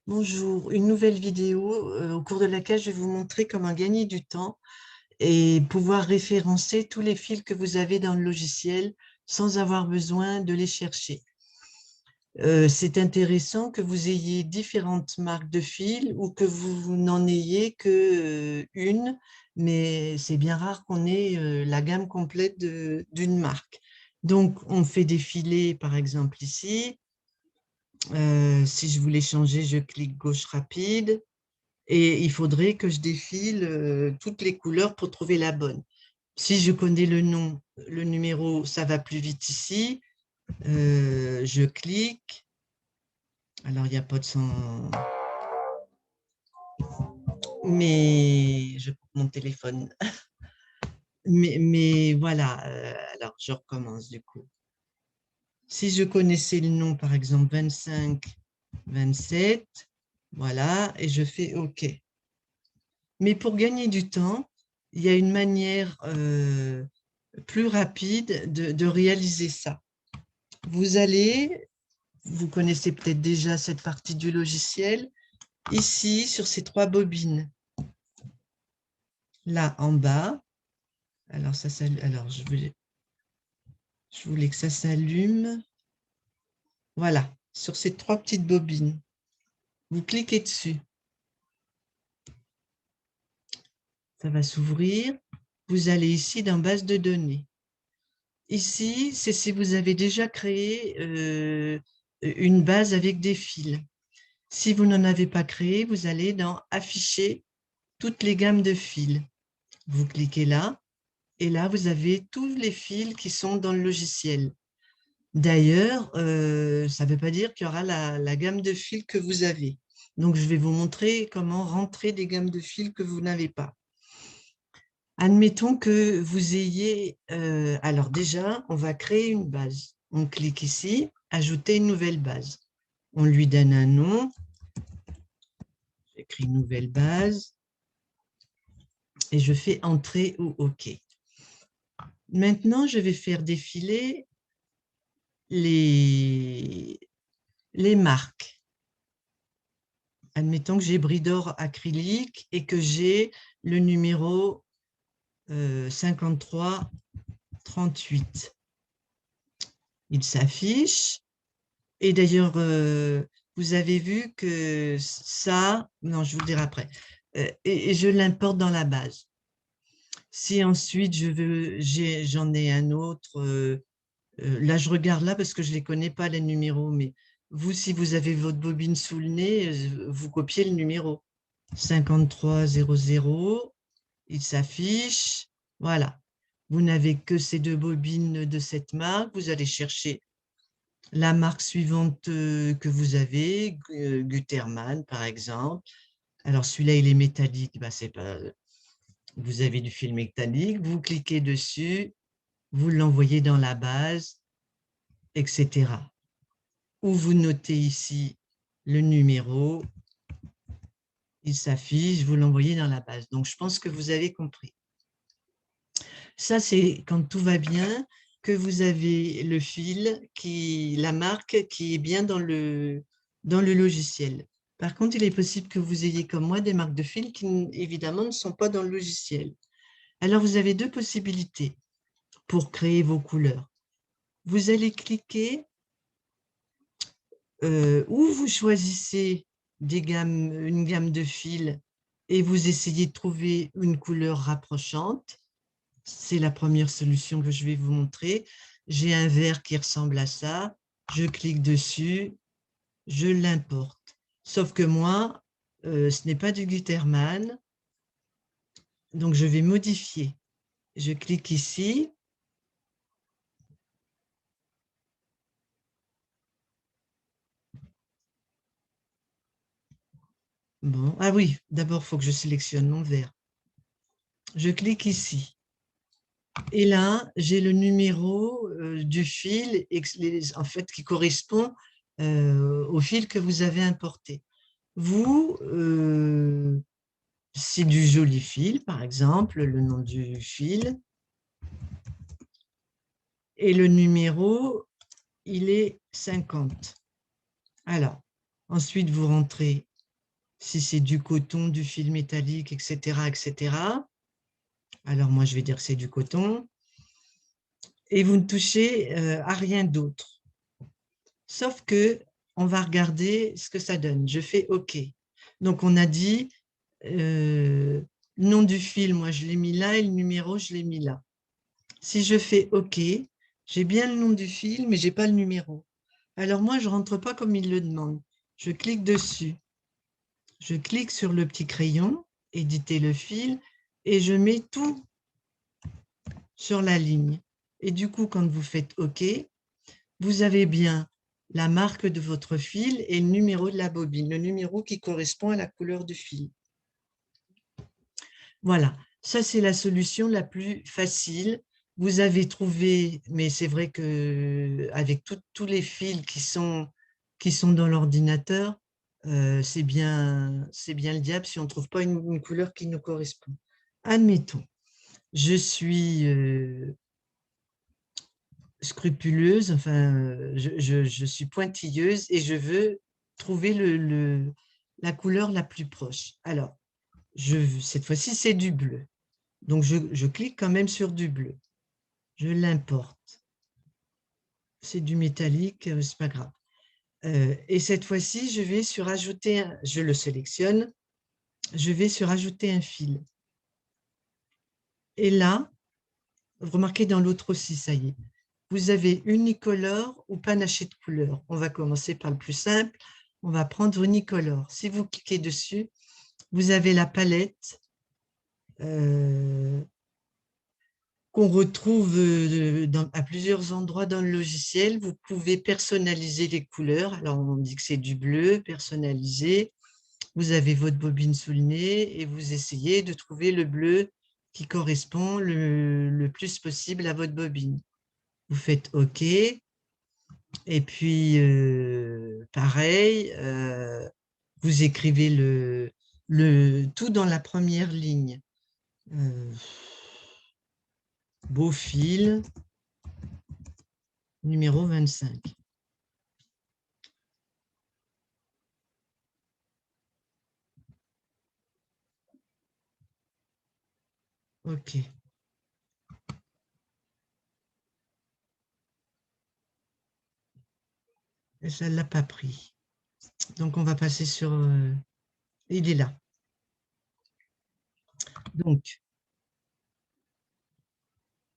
Bonjour, une nouvelle vidéo au cours de laquelle je vais vous montrer comment gagner du temps et pouvoir référencer tous les fils que vous avez dans le logiciel sans avoir besoin de les chercher. C'est intéressant que vous ayez différentes marques de fils ou que vous n'en ayez que une, mais c'est bien rare qu'on ait la gamme complète d'une marque. Donc, on fait défiler, par exemple, ici. Si je voulais changer, je clique gauche rapide et il faudrait que je défile toutes les couleurs pour trouver la bonne. Si je connais le nom, le numéro, ça va plus vite ici. Je clique. Alors, il n'y a pas de son, mais je prends mon téléphone. Mais voilà, alors je recommence du coup. Si je connaissais le nom, par exemple 25, 27, voilà, et je fais OK. Mais pour gagner du temps, il y a une manière plus rapide de réaliser ça. Vous connaissez peut-être déjà cette partie du logiciel, ici sur ces trois bobines, là en bas. Alors, je voulais que ça s'allume. Voilà, sur ces trois petites bobines. Vous cliquez dessus. Ça va s'ouvrir. Vous allez ici dans base de données. Ici, c'est si vous avez déjà créé une base avec des fils. Si vous n'en avez pas créé, vous allez dans afficher toutes les gammes de fils. Vous cliquez là et là, vous avez tous les fils qui sont dans le logiciel. D'ailleurs, ça ne veut pas dire qu'il y aura la gamme de fils que vous avez. Donc, je vais vous montrer comment rentrer des gammes de fils que vous n'avez pas. Admettons que vous ayez... alors déjà, on va créer une base. On clique ici, ajouter une nouvelle base. On lui donne un nom. J'écris nouvelle base. Et je fais entrer ou OK. Maintenant, je vais faire défiler les marques. Admettons que j'ai Bridor acrylique et que j'ai le numéro 5338. Il s'affiche. Et d'ailleurs, vous avez vu que ça, non, je vous le dirai après, et je l'importe dans la base. Si ensuite j'en ai un autre, là je regarde là parce que je ne les connais pas les numéros, mais vous, si vous avez votre bobine sous le nez, vous copiez le numéro 5300, il s'affiche, voilà. Vous n'avez que ces deux bobines de cette marque, vous allez chercher la marque suivante que vous avez, Gutermann par exemple. Alors celui-là, il est métallique, ben, c'est pas... vous avez du fil métallique, vous cliquez dessus, vous l'envoyez dans la base, etc. Ou vous notez ici le numéro, il s'affiche, vous l'envoyez dans la base. Donc je pense que vous avez compris. Ça, c'est quand tout va bien, que vous avez le fil, la marque qui est bien dans le logiciel. Par contre, il est possible que vous ayez comme moi des marques de fil qui, évidemment, ne sont pas dans le logiciel. Alors, vous avez deux possibilités pour créer vos couleurs. Vous allez cliquer où vous choisissez une gamme de fils et vous essayez de trouver une couleur rapprochante. C'est la première solution que je vais vous montrer. J'ai un vert qui ressemble à ça. Je clique dessus, je l'importe. Sauf que moi, ce n'est pas du Gutermann, donc je vais modifier. Je clique ici. Bon, ah oui, d'abord, il faut que je sélectionne mon vert. Je clique ici. Et là, j'ai le numéro du fil en fait, qui correspond au fil que vous avez importé. Vous, c'est du joli fil, par exemple, le nom du fil. Et le numéro, il est 50. Alors, ensuite, vous rentrez si c'est du coton, du fil métallique, etc., etc. Alors, moi, je vais dire que c'est du coton. Et vous ne touchez à rien d'autre. Sauf que on va regarder ce que ça donne. Je fais OK. Donc, on a dit le nom du fil, moi, je l'ai mis là et le numéro, je l'ai mis là. Si je fais OK, j'ai bien le nom du fil, mais je n'ai pas le numéro. Alors, moi, je ne rentre pas comme il le demande. Je clique dessus. Je clique sur le petit crayon, éditer le fil, et je mets tout sur la ligne. Et du coup, quand vous faites OK, vous avez bien la marque de votre fil et le numéro de la bobine, le numéro qui correspond à la couleur du fil. Voilà, ça c'est la solution la plus facile. Vous avez trouvé, mais c'est vrai qu'avec tous les fils qui sont dans l'ordinateur, c'est bien le diable si on ne trouve pas une couleur qui nous correspond. Admettons, je suis scrupuleuse, enfin, je suis pointilleuse et je veux trouver la couleur la plus proche. Alors, cette fois-ci, c'est du bleu. Donc, je clique quand même sur du bleu. Je l'importe. C'est du métallique, c'est pas grave. Et cette fois-ci, je vais sur ajouter, je le sélectionne, je vais sur ajouter un fil. Et là, vous remarquez dans l'autre aussi, ça y est. Vous avez unicolore ou panaché de couleurs. On va commencer par le plus simple. On va prendre unicolore. Si vous cliquez dessus, vous avez la palette qu'on retrouve à plusieurs endroits dans le logiciel. Vous pouvez personnaliser les couleurs. Alors, on dit que c'est du bleu, personnalisé. Vous avez votre bobine sous le nez et vous essayez de trouver le bleu qui correspond le plus possible à votre bobine. Vous faites OK. Et puis, pareil, vous écrivez tout dans la première ligne. Beau fil, numéro 25. OK. Et ça ne l'a pas pris. Donc, on va passer sur... il est là. Donc,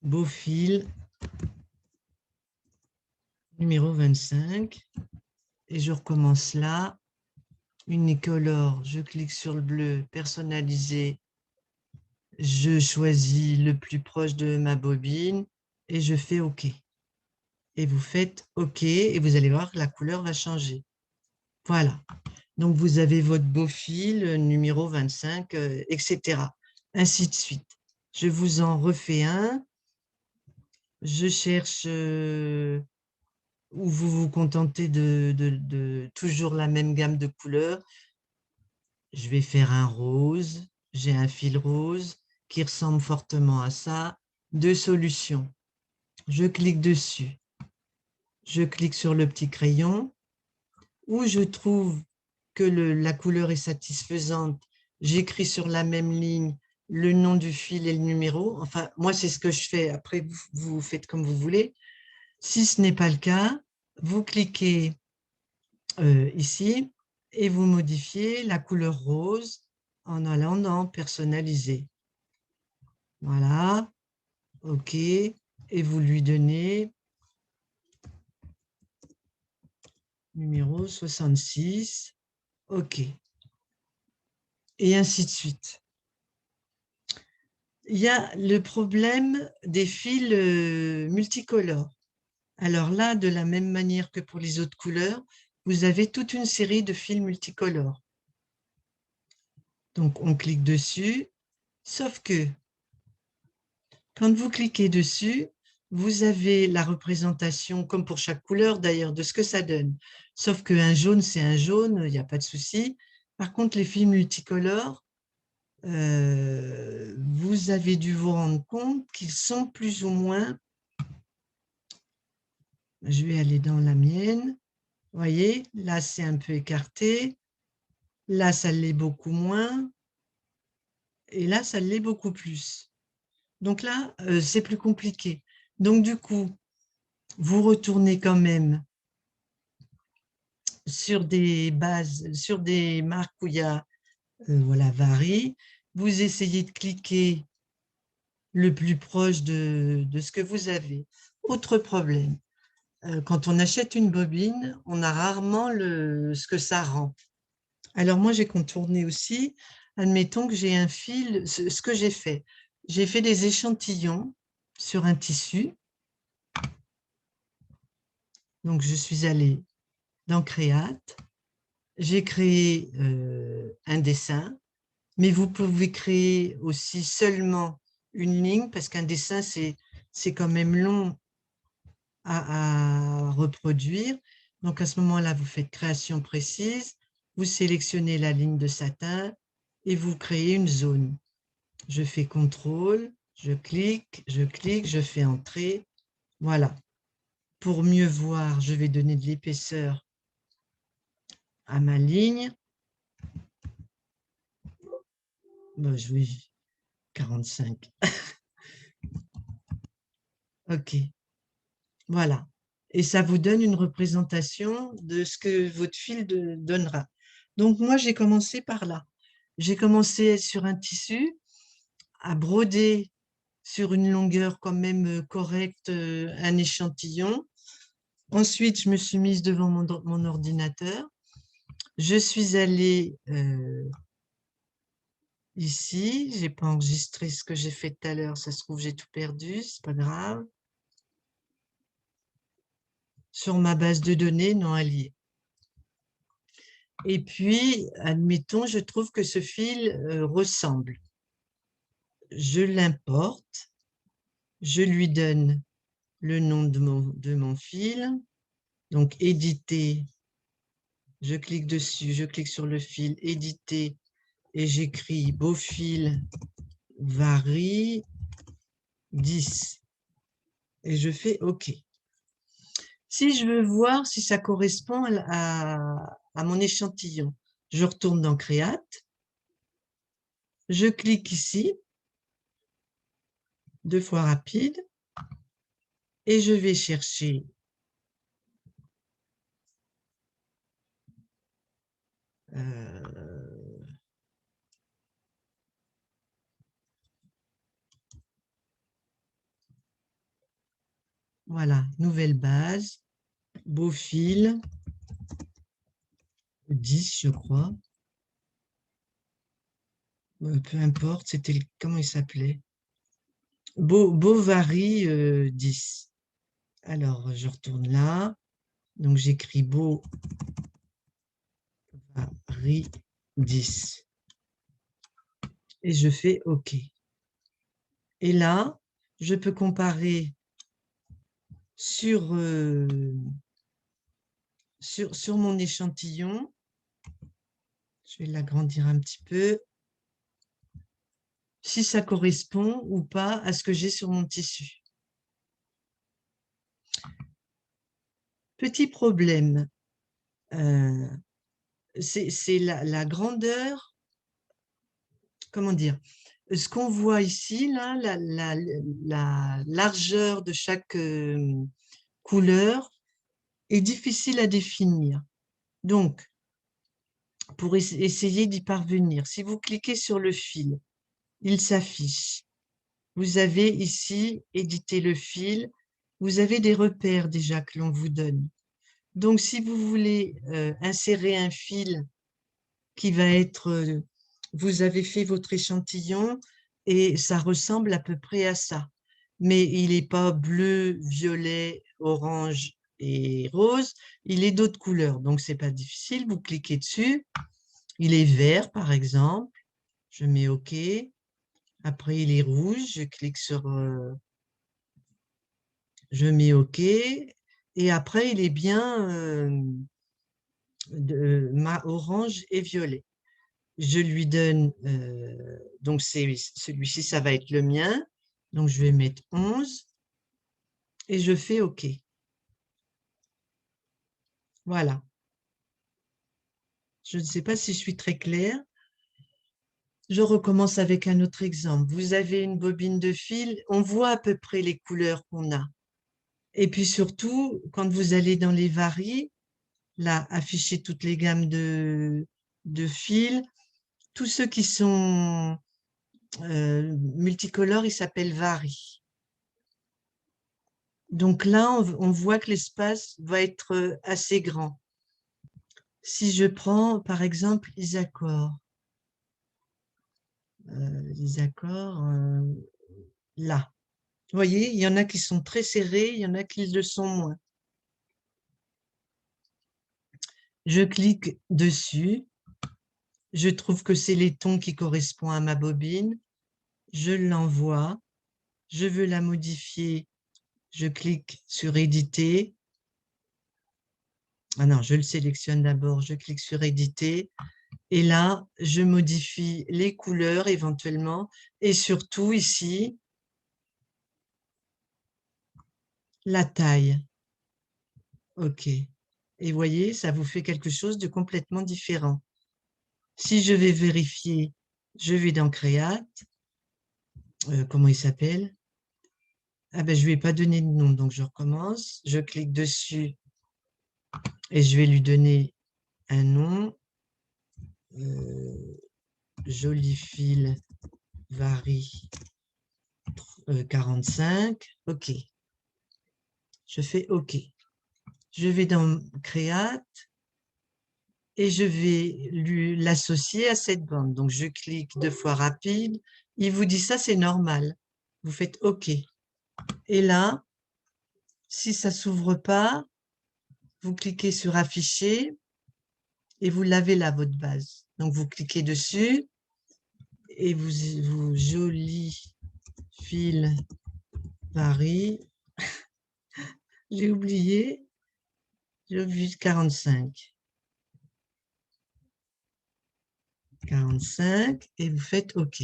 beau fil, numéro 25. Et je recommence là. Unicolore, je clique sur le bleu, personnalisé. Je choisis le plus proche de ma bobine et je fais OK. Et vous faites OK et vous allez voir que la couleur va changer. Voilà. Donc, vous avez votre beau fil, numéro 25, etc. Ainsi de suite. Je vous en refais un. Je cherche où vous vous contentez de toujours la même gamme de couleurs. Je vais faire un rose. J'ai un fil rose qui ressemble fortement à ça. Deux solutions. Je clique dessus. Je clique sur le petit crayon. Où je trouve que la couleur est satisfaisante, j'écris sur la même ligne le nom du fil et le numéro. Enfin, moi, c'est ce que je fais. Après, vous faites comme vous voulez. Si ce n'est pas le cas, vous cliquez ici et vous modifiez la couleur rose en allant dans personnaliser. Voilà. OK. Et vous lui donnez numéro 66. OK. Et ainsi de suite. Il y a le problème des fils multicolores. Alors là, de la même manière que pour les autres couleurs, vous avez toute une série de fils multicolores. Donc, on clique dessus, sauf que quand vous cliquez dessus, vous avez la représentation, comme pour chaque couleur d'ailleurs, de ce que ça donne. Sauf qu'un jaune, c'est un jaune, il n'y a pas de souci. Par contre, les fils multicolores, vous avez dû vous rendre compte qu'ils sont plus ou moins... Je vais aller dans la mienne. Vous voyez, là, c'est un peu écarté. Là, ça l'est beaucoup moins. Et là, ça l'est beaucoup plus. Donc là, c'est plus compliqué. Donc du coup, vous retournez quand même sur des bases, sur des marques où il y a voilà, varie. Vous essayez de cliquer le plus proche de ce que vous avez. Autre problème, quand on achète une bobine, on a rarement ce que ça rend. Alors moi, j'ai contourné aussi. Admettons que j'ai un fil, ce que j'ai fait des échantillons sur un tissu. Donc, je suis allée dans Créate. J'ai créé un dessin, mais vous pouvez créer aussi seulement une ligne parce qu'un dessin, c'est quand même long à reproduire. Donc, à ce moment-là, vous faites création précise, vous sélectionnez la ligne de satin et vous créez une zone. Je fais contrôle, je clique, je fais entrer. Voilà. Pour mieux voir, je vais donner de l'épaisseur à ma ligne. Bon, je vais 45. OK. Voilà. Et ça vous donne une représentation de ce que votre fil donnera. Donc, moi, j'ai commencé par là. J'ai commencé sur un tissu à broder sur une longueur quand même correcte un échantillon. Ensuite, je me suis mise devant mon ordinateur. Je suis allée ici. Je n'ai pas enregistré ce que j'ai fait tout à l'heure. Ça se trouve, j'ai tout perdu. Ce n'est pas grave. Sur ma base de données non alliée. Et puis, admettons, je trouve que ce fil ressemble. Je l'importe. Je lui donne le nom de mon fil. Donc, éditer. Je clique dessus. Je clique sur le fil. Éditer. Et j'écris beau fil varie 10. Et je fais OK. Si je veux voir si ça correspond à mon échantillon, je retourne dans Créate. Je clique ici, 2 fois rapide, et je vais chercher voilà, nouvelle base, beau fil, 10 je crois, peu importe, c'était comment il s'appelait, Bovary 10. Alors, je retourne là, donc j'écris Bovary 10 et je fais OK. Et là, je peux comparer sur mon échantillon. Je vais l'agrandir un petit peu. Si ça correspond ou pas à ce que j'ai sur mon tissu. Petit problème, c'est la grandeur, comment dire, ce qu'on voit ici, là, la largeur de chaque couleur est difficile à définir. Donc, pour essayer d'y parvenir, si vous cliquez sur le fil, il s'affiche. Vous avez ici éditer le fil. Vous avez des repères déjà que l'on vous donne. Donc, si vous voulez insérer un fil qui va être, vous avez fait votre échantillon et ça ressemble à peu près à ça. Mais il n'est pas bleu, violet, orange et rose, il est d'autres couleurs. Donc, ce n'est pas difficile, vous cliquez dessus. Il est vert, par exemple. Je mets OK. Après, il est rouge. Je clique sur... je mets OK. Et après, il est bien orange et violet. Je lui donne... donc, celui-ci, ça va être le mien. Donc, je vais mettre 11. Et je fais OK. Voilà. Je ne sais pas si je suis très claire. Je recommence avec un autre exemple. Vous avez une bobine de fil, on voit à peu près les couleurs qu'on a. Et puis surtout, quand vous allez dans les varies, là, afficher toutes les gammes de fils, tous ceux qui sont multicolores, ils s'appellent varies. Donc là, on voit que l'espace va être assez grand. Si je prends, par exemple, les accords, là. Vous voyez, il y en a qui sont très serrés, il y en a qui le sont moins. Je clique dessus. Je trouve que c'est les tons qui correspondent à ma bobine. Je l'envoie. Je veux la modifier. Je clique sur éditer. Ah non, je le sélectionne d'abord. Je clique sur éditer. Et là, je modifie les couleurs éventuellement. Et surtout ici, la taille. OK. Et vous voyez, ça vous fait quelque chose de complètement différent. Si je vais vérifier, je vais dans Create. Comment il s'appelle? Ah ben, je ne lui ai pas donné de nom, donc je recommence. Je clique dessus et je vais lui donner un nom. Joli fil varie 45. OK. Je fais OK. Je vais dans Create et je vais l'associer à cette bande. Donc, je clique 2 fois rapide. Il vous dit ça, c'est normal. Vous faites OK. Et là, si ça ne s'ouvre pas, vous cliquez sur afficher et vous l'avez là, votre base. Donc, vous cliquez dessus et vous joli fil varie. J'ai oublié, j'ai oublié 45. 45 et vous faites OK.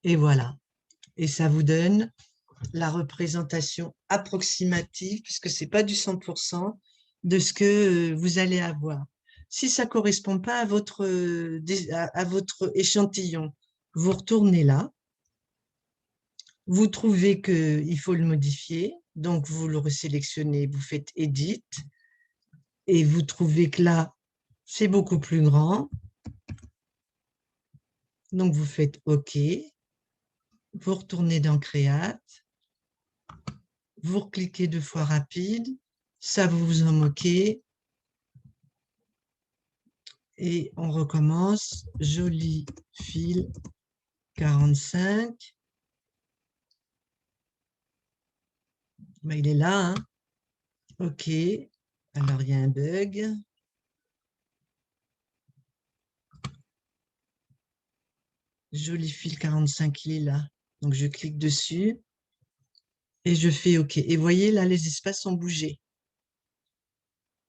Et voilà. Et ça vous donne la représentation approximative, puisque ce n'est pas du 100%, de ce que vous allez avoir. Si ça ne correspond pas à votre échantillon, vous retournez là, vous trouvez qu'il faut le modifier, donc vous le resélectionnez, vous faites Edit, et vous trouvez que là, c'est beaucoup plus grand, donc vous faites OK, vous retournez dans Create, vous recliquez 2 fois rapide, ça vous en moquez, et on recommence, joli fil 45. Ben, il est là, hein. OK. Alors, il y a un bug. Joli fil 45, il est là. Donc, je clique dessus et je fais OK. Et vous voyez, là, les espaces ont bougé.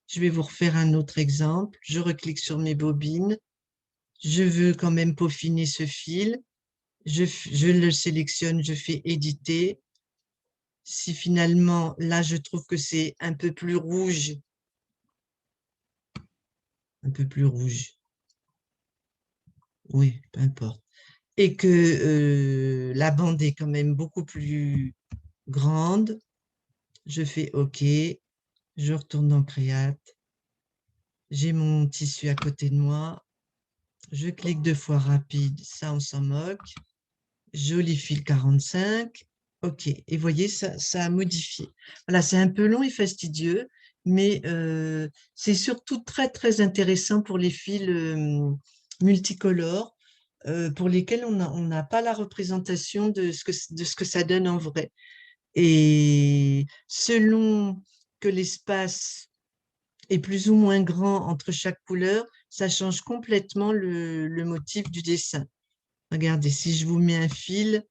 Je vais vous refaire un autre exemple. Je reclique sur mes bobines. Je veux quand même peaufiner ce fil. Je le sélectionne, je fais éditer. Si finalement, là, je trouve que c'est un peu plus rouge, oui, peu importe, et que la bande est quand même beaucoup plus grande, je fais OK, je retourne dans Create, j'ai mon tissu à côté de moi, je clique 2 fois rapide, ça on s'en moque, joli fil 45, OK, et vous voyez, ça a modifié. Voilà, c'est un peu long et fastidieux, mais c'est surtout très, très intéressant pour les fils multicolores, pour lesquels on n'a pas la représentation de ce que ça donne en vrai. Et selon que l'espace est plus ou moins grand entre chaque couleur, ça change complètement le motif du dessin. Regardez, si je vous mets un fil,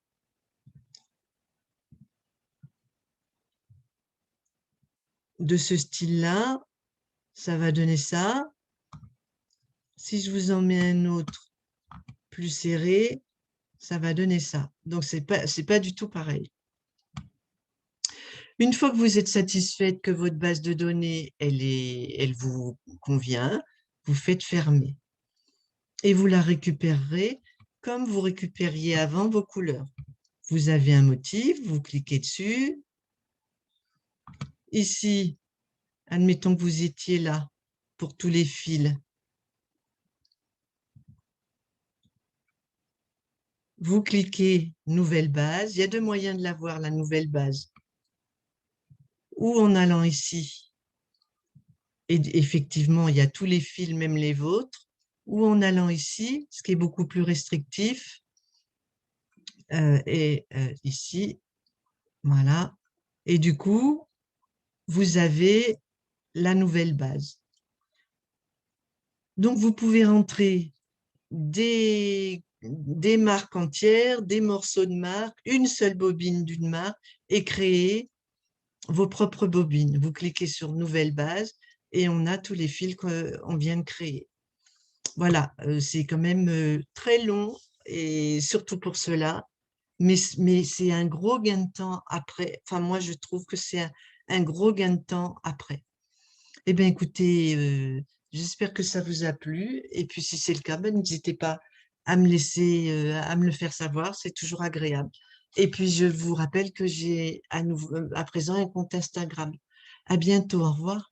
de ce style-là, ça va donner ça. Si je vous en mets un autre plus serré, ça va donner ça. Donc, c'est pas du tout pareil. Une fois que vous êtes satisfaite que votre base de données, elle vous convient, vous faites fermer. Et vous la récupérerez comme vous récupériez avant vos couleurs. Vous avez un motif, vous cliquez dessus. Ici, admettons que vous étiez là pour tous les fils. Vous cliquez Nouvelle base. Il y a deux moyens de la voir, la nouvelle base. Ou en allant ici, et effectivement, il y a tous les fils, même les vôtres, ou en allant ici, ce qui est beaucoup plus restrictif, ici, voilà. Et du coup, vous avez la nouvelle base. Donc, vous pouvez rentrer des marques entières, des morceaux de marque, une seule bobine d'une marque et créer vos propres bobines. Vous cliquez sur Nouvelle base et on a tous les fils qu'on vient de créer. Voilà, c'est quand même très long et surtout pour cela, mais c'est un gros gain de temps après. Enfin, moi, je trouve que c'est un gros gain de temps après. Eh bien, écoutez, j'espère que ça vous a plu. Et puis, si c'est le cas, ben, n'hésitez pas à me laisser, à me le faire savoir. C'est toujours agréable. Et puis, je vous rappelle que j'ai à présent un compte Instagram. À bientôt. Au revoir.